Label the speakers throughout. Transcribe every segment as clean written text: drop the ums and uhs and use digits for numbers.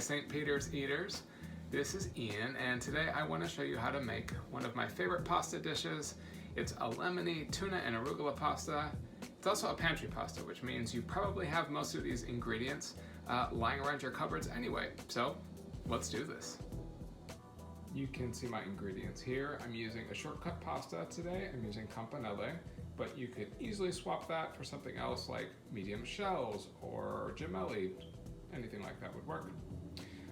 Speaker 1: St. Peter's Eaters. This is Ian, and today I want to show you how to make one of my favorite pasta dishes. It's a lemony tuna and arugula pasta. It's also a pantry pasta, which means you probably have most of these ingredients lying around your cupboards anyway. So let's do this. You can see my ingredients here. I'm using a shortcut pasta today. I'm using campanelle, but you could easily swap that for something else like medium shells or gemelli. Anything like that would work.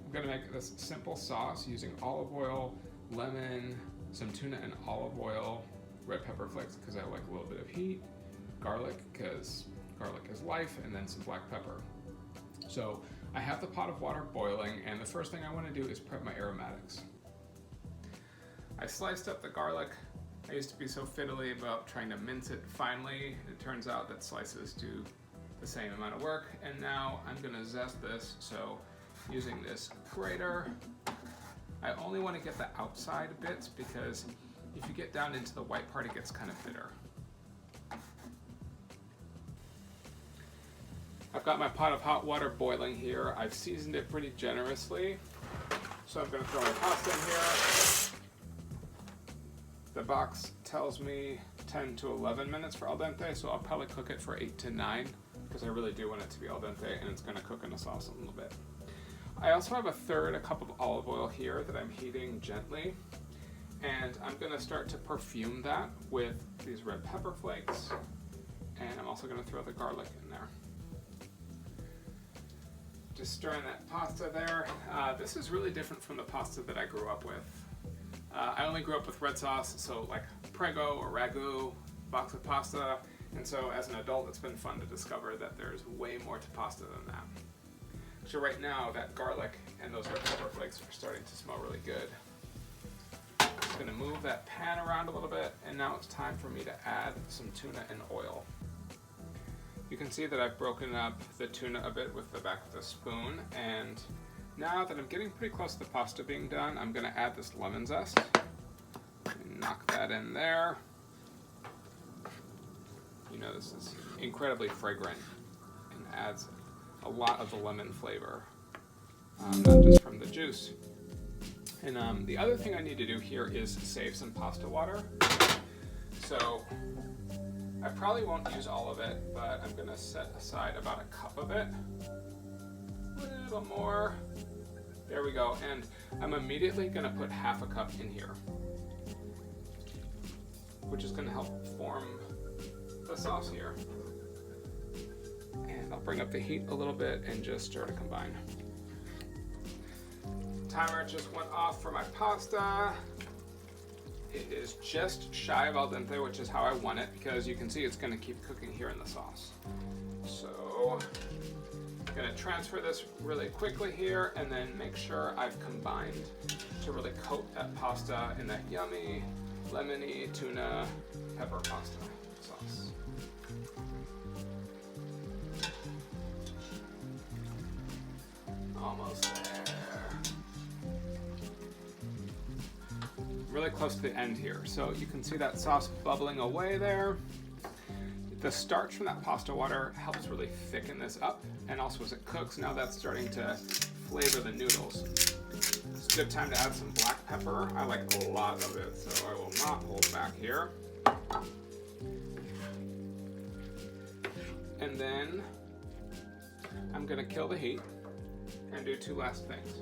Speaker 1: I'm going to make this simple sauce using olive oil, lemon, some tuna and olive oil, red pepper flakes because I like a little bit of heat, garlic because garlic is life, and then some black pepper. So I have the pot of water boiling, and the first thing I want to do is prep my aromatics. I sliced up the garlic. I used to be so fiddly about trying to mince it finely. It turns out that slices do the same amount of work, and now I'm going to zest this. So using this grater, I only want to get the outside bits because if you get down into the white part, it gets kind of bitter. I've got my pot of hot water boiling here. I've seasoned it pretty generously, so I'm going to throw my pasta in here. The box tells me 10 to 11 minutes for al dente, so I'll probably cook it for 8 to 9 because I really do want it to be al dente, and it's going to cook in the sauce a little bit. I also have a cup of olive oil here that I'm heating gently, and I'm going to start to perfume that with these red pepper flakes, and I'm also going to throw the garlic in there. Just stirring that pasta there. This is really different from the pasta that I grew up with. I only grew up with red sauce, so like prego or ragu, box of pasta, and so as an adult it's been fun to discover that there's way more to pasta than that. So right now that garlic and those red pepper flakes are starting to smell really good. Just going to move that pan around a little bit, and now it's time for me to add some tuna and oil. You can see that I've broken up the tuna a bit with the back of the spoon, and now that I'm getting pretty close to the pasta being done, I'm going to add this lemon zest. Knock that in there. You know, this is incredibly fragrant and adds a lot of the lemon flavor, not just from the juice. And the other thing I need to do here is save some pasta water. So I probably won't use all of it, but I'm going to set aside about a cup of it. A little more. There we go. And I'm immediately going to put half a cup in here, which is going to help form the sauce here. And I'll bring up the heat a little bit and just stir to combine. Timer just went off for my pasta. It is just shy of al dente, which is how I want it, because you can see it's going to keep cooking here in the sauce. So I'm going to transfer this really quickly here and then make sure I've combined to really coat that pasta in that yummy lemony tuna pepper pasta sauce. Almost there. Really close to the end here. So you can see that sauce bubbling away there. The starch from that pasta water helps really thicken this up, and also as it cooks, now that's starting to flavor the noodles. It's a good time to add some black pepper. I like a lot of it, so I will not hold back here. And then I'm going to kill the heat and do two last things.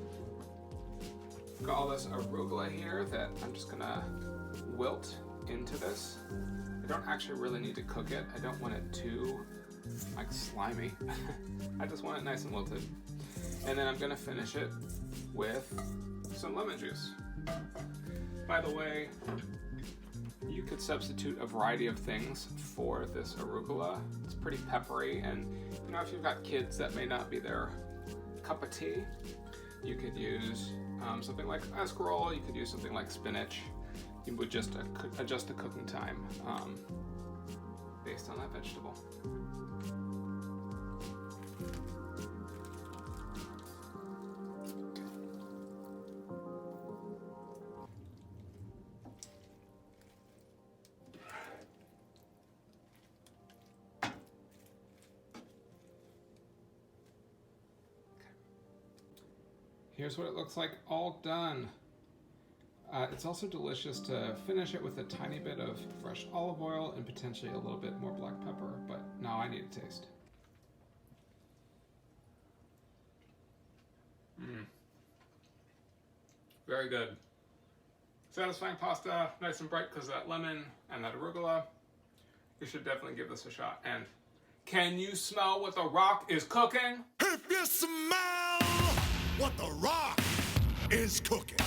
Speaker 1: Got all this arugula here that I'm just going to wilt into this. I don't actually really need to cook it. I don't want it too like slimy. I just want it nice and wilted. And then I'm going to finish it with some lemon juice. By the way, you could substitute a variety of things for this arugula. It's pretty peppery, and you know, if you've got kids that may not be their cup of tea, you could use something like escarole. You could use something like spinach. You would just adjust the cooking time based on that vegetable. Here's what it looks like all done. It's also delicious to finish it with a tiny bit of fresh olive oil and potentially a little bit more black pepper, but now I need a taste. Very good. Satisfying pasta, nice and bright because of that lemon and that arugula. You should definitely give this a shot. And can you smell what the rock is cooking?
Speaker 2: If you smell what the rock is cooking.